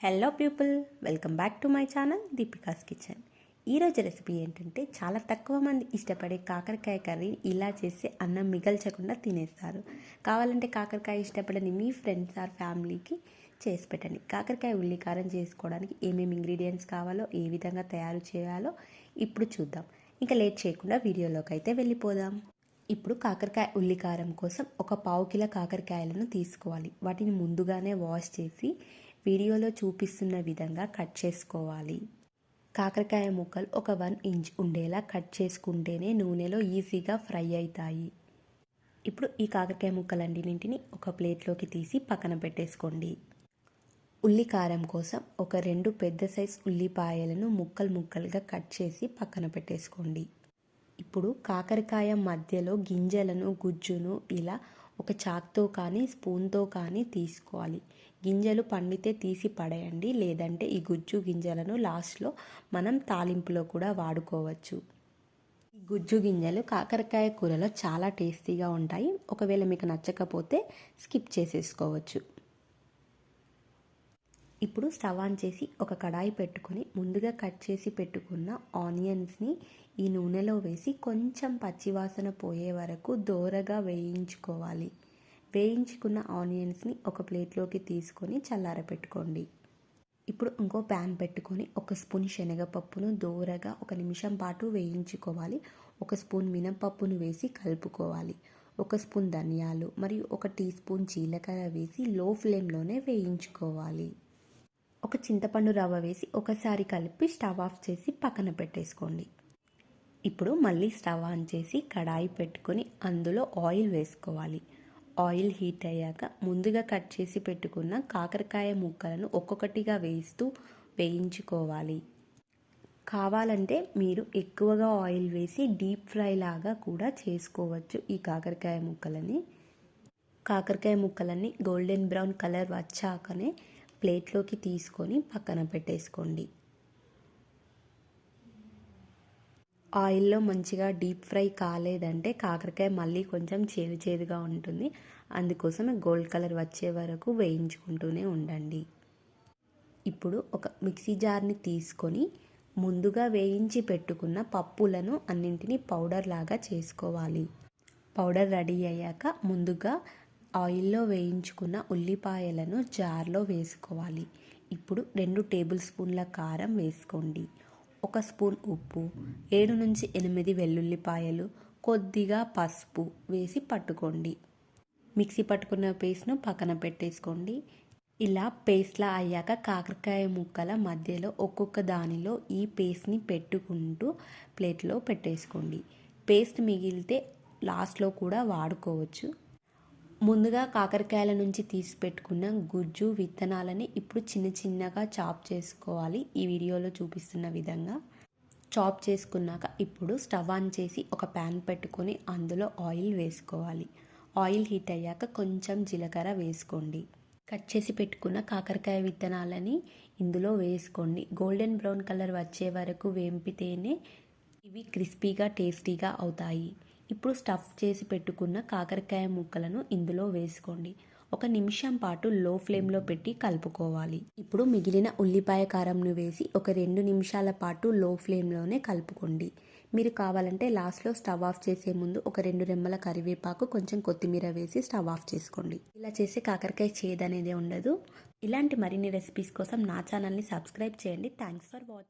Hello people, welcome back to my channel Deepika's kitchen. ఈరోజు recipe ఏంటంటే చాలా తక్కువ మంది ఇష్టపడే కాకరకాయ కర్రీ ఇలా చేసి అన్నం మిగల్చకుండా తినేస్తారు. కావాలంటే కాకరకాయ ఇష్టపడని మీ ఫ్రెండ్స్ ఆర్ ఫ్యామిలీకి చేసి పెట్టండి. కాకరకాయ ఉల్లికారం చేసుకోవడానికి ఏమేమి ఇంగ్రీడియంట్స్ కావాలో, ఏ విధంగా తయారు చేయాలో ఇప్పుడు చూద్దాం. ఇంకా లేట్ చేయకుండా వీడియోలోకి అయితే వెళ్ళిపోదాం. ఇప్పుడు కాకరకాయ ఉల్లికారం కోసం ఒక పావు కిలో కాకరకాయలను తీసుకోవాలి. వాటిని ముందుగానే వాష్ చేసి వీడియోలో చూపిస్తున్న విధంగా కట్ చేసుకోవాలి. కాకరకాయ ముక్కలు ఒక 1 ఇంచ్ ఉండేలా కట్ చేసుకుంటేనే నూనెలో ఈజీగా ఫ్రై అవుతాయి. ఇప్పుడు ఈ కాకరకాయ ముక్కలన్నింటిని ఒక ప్లేట్లోకి తీసి పక్కన పెట్టేసుకోండి. ఉల్లికారం కోసం ఒక 2 పెద్ద సైజ్ ఉల్లిపాయలను ముక్కలుగా కట్ చేసి పక్కన పెట్టేసుకోండి. ఇప్పుడు కాకరకాయ మధ్యలో గింజలను, గుజ్జును ఇలా ఒక చాక్తో కానీ స్పూన్తో కానీ తీసుకోవాలి. గింజలు పండితే తీసి పడేయండి, లేదంటే ఈ గుజ్జు గింజలను లాస్ట్లో మనం తాలింపులో కూడా వాడుకోవచ్చు. ఈ గుజ్జు గింజలు కాకరకాయ కూరలో చాలా టేస్టీగా ఉంటాయి. ఒకవేళ మీకు నచ్చకపోతే స్కిప్ చేసేసుకోవచ్చు. ఇప్పుడు స్టవ్ ఆన్ చేసి ఒక కడాయి పెట్టుకొని ముందుగా కట్ చేసి పెట్టుకున్న ఆనియన్స్ని ఈ నూనెలో వేసి కొంచెం పచ్చివాసన పోయే వరకు దోరగా వేయించుకోవాలి. వేయించుకున్న ఆనియన్స్ని ఒక ప్లేట్లోకి తీసుకొని చల్లారపెట్టుకోండి. ఇప్పుడు ఇంకో ప్యాన్ పెట్టుకొని 1 స్పూన్ శనగపప్పును దోరగా 1 నిమిషం పాటు వేయించుకోవాలి. 1 స్పూన్ మినపప్పును వేసి కలుపుకోవాలి. 1 స్పూన్ ధనియాలు మరియు 1 టీ స్పూన్ జీలకర్ర వేసి లో ఫ్లేమ్లోనే వేయించుకోవాలి. ఒక చింతపండు రవ్వ వేసి ఒకసారి కలిపి స్టవ్ ఆఫ్ చేసి పక్కన పెట్టేసుకోండి. ఇప్పుడు మళ్ళీ స్టవ్ ఆన్ చేసి కడాయి పెట్టుకొని అందులో ఆయిల్ వేసుకోవాలి. ఆయిల్ హీట్ అయ్యాక ముందుగా కట్ చేసి పెట్టుకున్న కాకరకాయ ముక్కలను ఒక్కొక్కటిగా వేస్తూ వేయించుకోవాలి. కావాలంటే మీరు ఎక్కువగా ఆయిల్ వేసి డీప్ ఫ్రై లాగా కూడా చేసుకోవచ్చు. ఈ కాకరకాయ ముక్కలన్నీ గోల్డెన్ బ్రౌన్ కలర్ వచ్చాకనే ప్లేట్లోకి తీసుకొని పక్కన పెట్టేసుకోండి. ఆయిల్లో మంచిగా డీప్ ఫ్రై కాలేదంటే కాకరకాయ మళ్ళీ కొంచెం చేదుగా ఉంటుంది. అందుకోసమే గోల్డ్ కలర్ వచ్చే వరకు వేయించుకుంటూనే ఉండండి. ఇప్పుడు ఒక మిక్సీ జార్ని తీసుకొని ముందుగా వేయించి పెట్టుకున్న పప్పులను అన్నింటినీ పౌడర్ లాగా చేసుకోవాలి. పౌడర్ రెడీ అయ్యాక ముందుగా ఆయిల్లో వేయించుకున్న ఉల్లిపాయలను జార్లో వేసుకోవాలి. ఇప్పుడు 2 టేబుల్ స్పూన్ల కారం వేసుకోండి. 1 స్పూన్ ఉప్పు, 7 నుంచి 8 వెల్లుల్లిపాయలు, కొద్దిగా పసుపు వేసి పట్టుకోండి. మిక్సీ పట్టుకున్న పేస్ట్ను పక్కన పెట్టేసుకోండి. ఇలా పేస్ట్లా అయ్యాక కాకరకాయ ముక్కల మధ్యలో ఒక్కొక్క దానిలో ఈ పేస్ట్ని పెట్టుకుంటూ ప్లేట్లో పెట్టేసుకోండి. పేస్ట్ మిగిలితే లాస్ట్లో కూడా వాడుకోవచ్చు. ముందుగా కాకరకాయల నుంచి తీసి పెట్టుకున్న గుజ్జు విత్తనాలని ఇప్పుడు చిన్నగా చాప్ చేసుకోవాలి. ఈ వీడియోలో చూపిస్తున్న విధంగా చాప్ చేసుకున్నాక ఇప్పుడు స్టవ్ ఆన్ చేసి ఒక ప్యాన్ పెట్టుకొని అందులో ఆయిల్ వేసుకోవాలి. ఆయిల్ హీట్ అయ్యాక కొంచెం జీలకర్ర వేసుకోండి. కట్ చేసి పెట్టుకున్న కాకరకాయ విత్తనాలని ఇందులో వేసుకోండి. గోల్డెన్ బ్రౌన్ కలర్ వచ్చే వరకు వేంపితేనే ఇవి క్రిస్పీగా టేస్టీగా అవుతాయి. ఇప్పుడు స్టఫ్ చేసి పెట్టుకున్న కాకరకాయ ముక్కలను ఇందులో వేసుకోండి. 1 నిమిషం పాటు లో ఫ్లేమ్లో పెట్టి కలుపుకోవాలి. ఇప్పుడు మిగిలిన ఉల్లిపాయ కారంను వేసి ఒక 2 నిమిషాల పాటు లో ఫ్లేమ్లోనే కలుపుకోండి. మీరు కావాలంటే లాస్ట్లో స్టవ్ ఆఫ్ చేసే ముందు ఒక 2 రెమ్మల కరివేపాకు, కొంచెం కొత్తిమీర వేసి స్టవ్ ఆఫ్ చేసుకోండి. ఇలా చేసే కాకరకాయ చేదు అనేది ఉండదు. ఇలాంటి మరిన్ని రెసిపీస్ కోసం నా ఛానల్ని సబ్స్క్రైబ్ చేయండి. Thanks for watching.